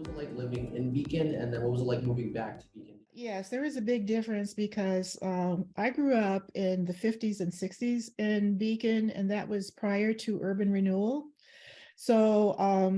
was it like living in Beacon, and then what was it like moving back to Beacon? Yes, there is a big difference because I grew up in the 50s and 60s in Beacon, and that was prior to urban renewal. So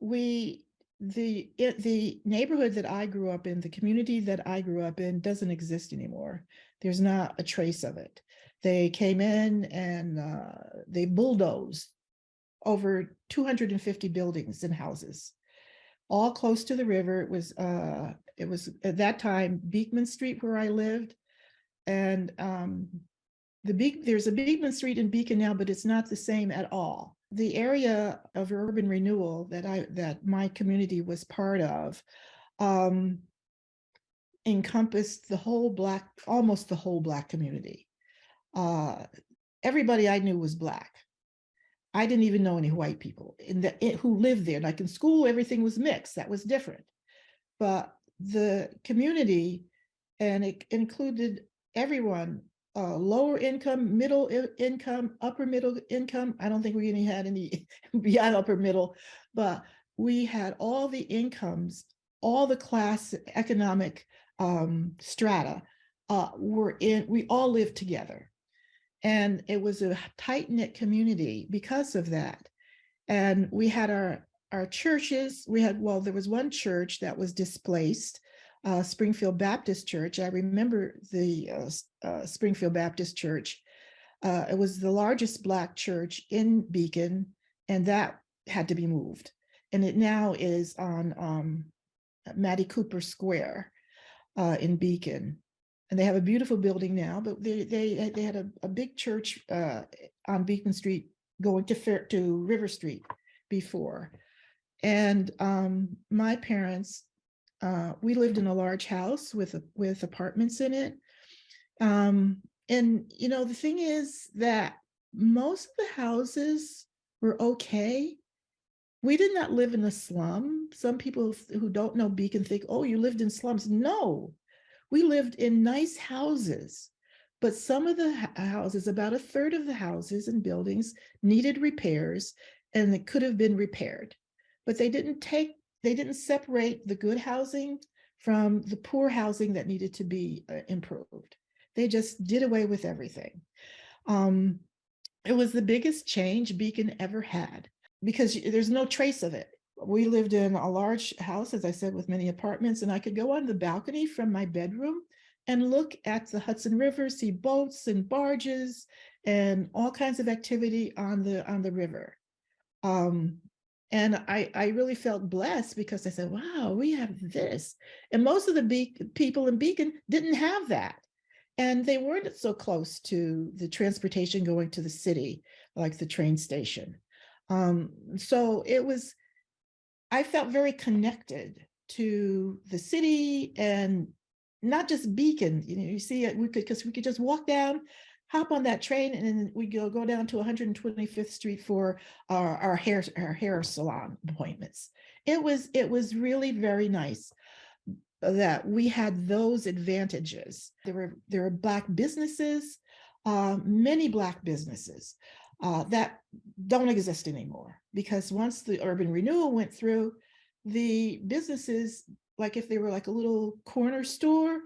we the neighborhood that I grew up in, the community that I grew up in, doesn't exist anymore. There's not a trace of it. They came in and they bulldozed over 250 buildings and houses, all close to the river. It was at that time Beekman Street where I lived, and there's a Beekman Street in Beacon now, but it's not the same at all. The area of urban renewal that my community was part of um, encompassed almost the whole Black community. Uh, Everybody I knew was Black. I didn't even know any white people who lived there. Like in school, everything was mixed. That was different. But the community, and it included everyone, lower income, middle income, upper middle income. I don't think we even had any beyond upper middle, but we had all the incomes, all the class economic strata we all lived together. And it was a tight-knit community because of that. And we had our churches. There was one church that was displaced, Springfield Baptist Church. I remember the Springfield Baptist Church. It was the largest Black church in Beacon, and that had to be moved. And it now is on Mattie Cooper Square in Beacon. And they have a beautiful building now, but they had a big church on Beacon Street going to River Street before. And my parents, we lived in a large house with apartments in it. And the thing is that most of the houses were okay. We did not live in a slum. Some people who don't know Beacon think, oh, you lived in slums. No, we lived in nice houses, but some of the houses, about a third of the houses and buildings, needed repairs, and it could have been repaired. But they didn't separate the good housing from the poor housing that needed to be improved. They just did away with everything. It was the biggest change Beacon ever had because there's no trace of it. We lived in a large house, as I said, with many apartments, and I could go on the balcony from my bedroom and look at the Hudson River, see boats and barges and all kinds of activity on the river. And I really felt blessed because I said, wow, we have this. And most of the people in Beacon didn't have that. And they weren't so close to the transportation going to the city, like the train station. So I felt very connected to the city, and not just Beacon. You see it, because we could just walk down, hop on that train, and then we go down to 125th Street for our hair salon appointments. It was really very nice that we had those advantages. There were Black businesses, many Black businesses that don't exist anymore, because once the urban renewal went through, the businesses, like if they were like a little corner store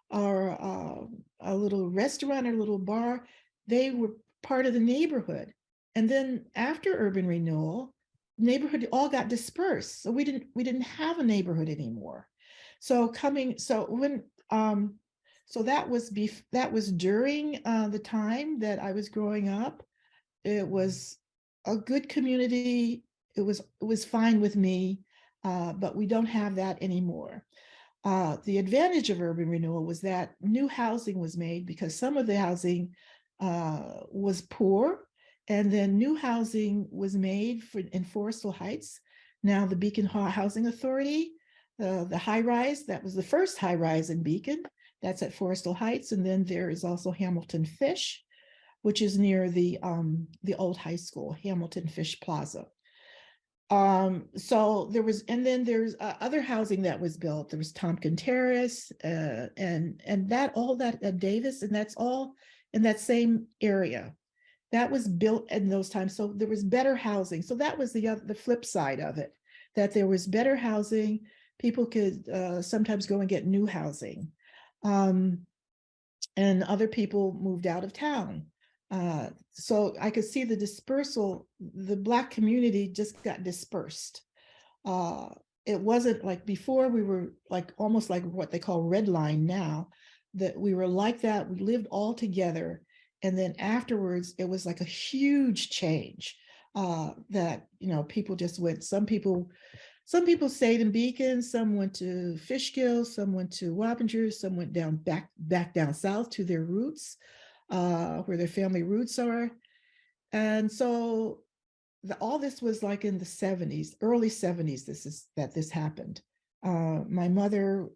or a little restaurant or a little bar, they were part of the neighborhood. And then after urban renewal, neighborhood all got dispersed. So we didn't have a neighborhood anymore. So that was during the time that I was growing up. It was a good community. It was fine with me, but we don't have that anymore. The advantage of urban renewal was that new housing was made because some of the housing was poor, and then new housing was made in Forrestal Heights. Now the Beacon Housing Authority, the high rise, that was the first high rise in Beacon. That's at Forrestal Heights, and then there is also Hamilton Fish, which is near the old high school, Hamilton Fish Plaza. So there's other housing that was built. There was Tompkin Terrace, and that all that at Davis, and that's all in that same area. That was built in those times, so there was better housing. So that was the flip side of it. that there was better housing. People could sometimes go and get new housing. And other people moved out of town. So I could see the dispersal, the Black community just got dispersed. Uh, it wasn't like before, we were like almost like what they call redline now, that we were like that, we lived all together. And then afterwards, it was like a huge change that, people just went, some people stayed in Beacon, some went to Fishkill, some went to Wappinger, some went back down south to their roots, where their family roots are. And so all this was like in the 70s, early 70s, this happened. My mother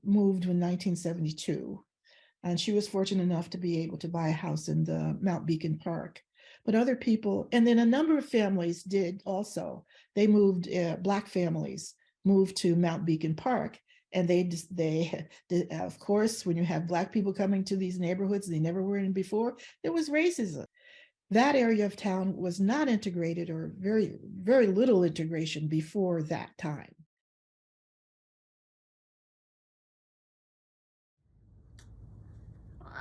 moved in 1972, and she was fortunate enough to be able to buy a house in the Mount Beacon Park. But other people, and then a number of families did also. They moved, Black families moved to Mount Beacon Park, and they of course, when you have Black people coming to these neighborhoods they never were in before, there was racism. That area of town was not integrated, or very, very little integration before that time.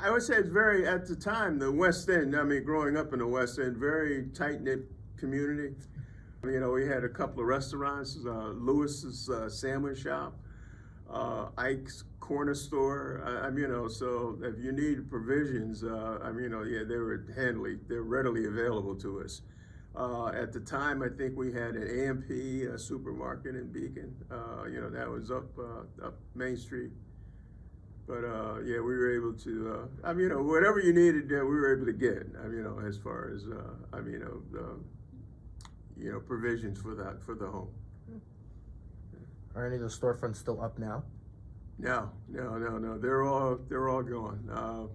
I would say it's very, at the time, the West End, I mean, growing up in the West End, very tight-knit community. We had a couple of restaurants, Lewis's Sandwich Shop, Ike's Corner Store. So if you need provisions, yeah, they're readily available to us. At the time, I think we had an A&P supermarket in Beacon. That was up Main Street. But yeah, we were able to, whatever you needed, we were able to get. As far as provisions for the home. Are any of the storefronts still up now? No. They're all gone.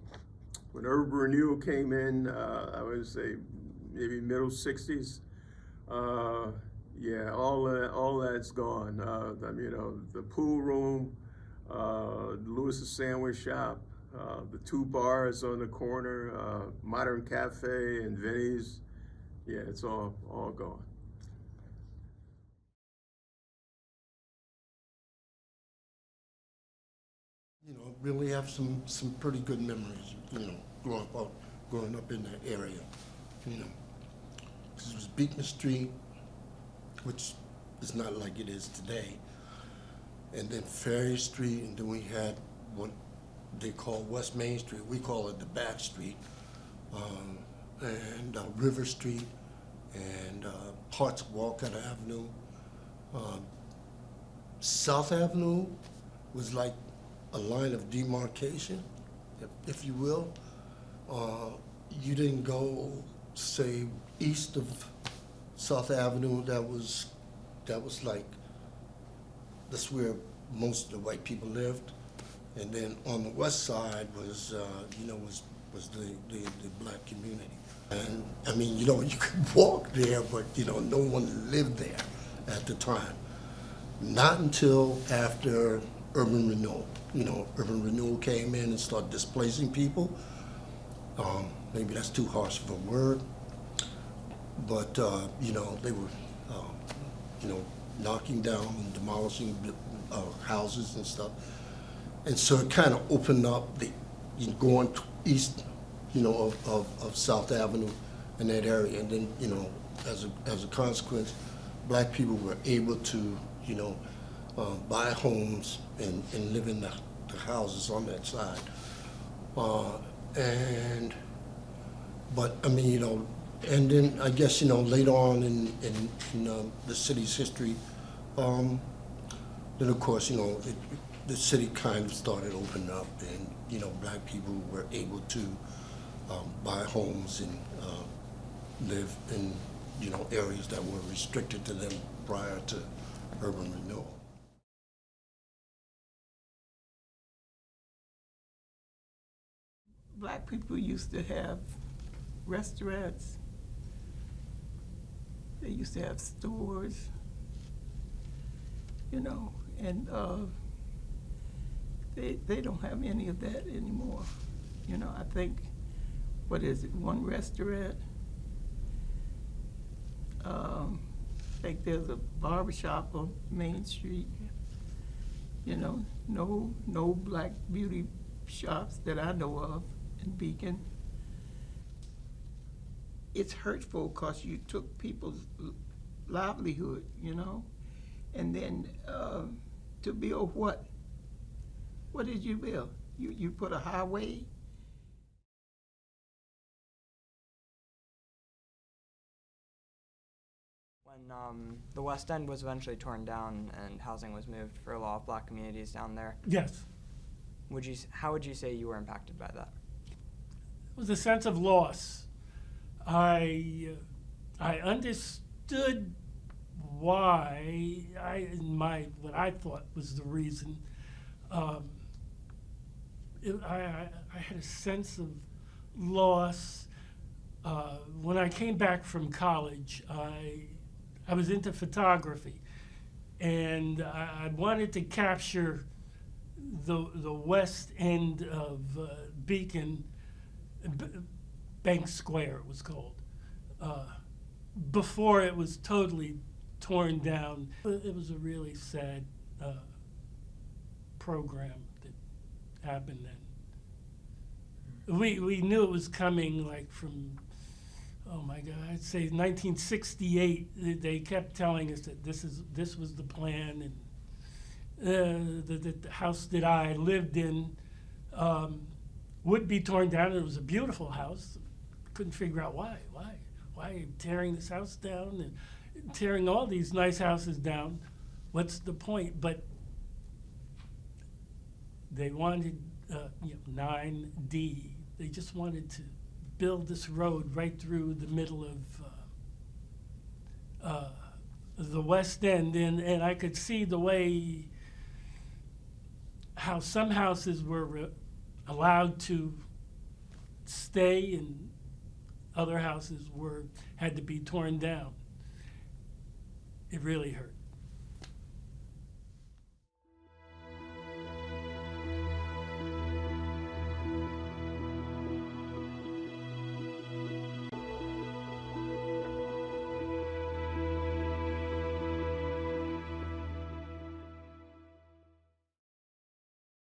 When urban renewal came in, I would say maybe middle '60s. Yeah, all that's gone. The pool room, Lewis's Sandwich Shop, the two bars on the corner, Modern Cafe and Vinny's. Yeah, it's all gone. Really have some pretty good memories, growing up in that area. This was Beacon Street, which is not like it is today. And then Ferry Street, and then we had what they call West Main Street. We call it the back street. And River Street, and parts of Walcott Avenue. South Avenue was like a line of demarcation, if you will. You didn't go, say, east of South Avenue. That's where most of the white people lived. And then on the west side was the Black community. And you could walk there, but no one lived there at the time. Not until after urban renewal. Urban renewal came in and started displacing people. Maybe that's too harsh of a word, but they were, knocking down and demolishing houses and stuff, and so it kind of opened up going east, of South Avenue and that area, and then as a consequence, Black people were able to buy homes and live in the houses on that side. And then I guess, later on in the city's history, then of course, the city kind of started opening up, and, Black people were able to buy homes and live in, areas that were restricted to them prior to urban renewal. Black people used to have restaurants. They used to have stores, and they don't have any of that anymore. I think, what is it, one restaurant think there's a barber shop on Main Street. You know, no black beauty shops that I know of in Beacon. It's hurtful because you took people's livelihood, you know? And then to build what? What did you build? You put a highway? When the West End was eventually torn down and housing was moved for a lot of black communities down there, Yes, how would you say you were impacted by that? it was a sense of loss. I understood why what I thought was the reason. I had a sense of loss. When I came back from college, I was into photography, and I wanted to capture the west end of Beacon, Bank Square it was called, before it was totally torn down. It was a really sad program that happened then. We knew it was coming like from, oh my God, I'd say 1968. They kept telling us that this was the plan, and the house that I lived in would be torn down. It was a beautiful house. Couldn't figure out why are you tearing this house down and tearing all these nice houses down? What's the point? But they wanted 9D. They just wanted to build this road right through the middle of the West End, and I could see the way how some houses were allowed to stay and other houses had to be torn down. It really hurt.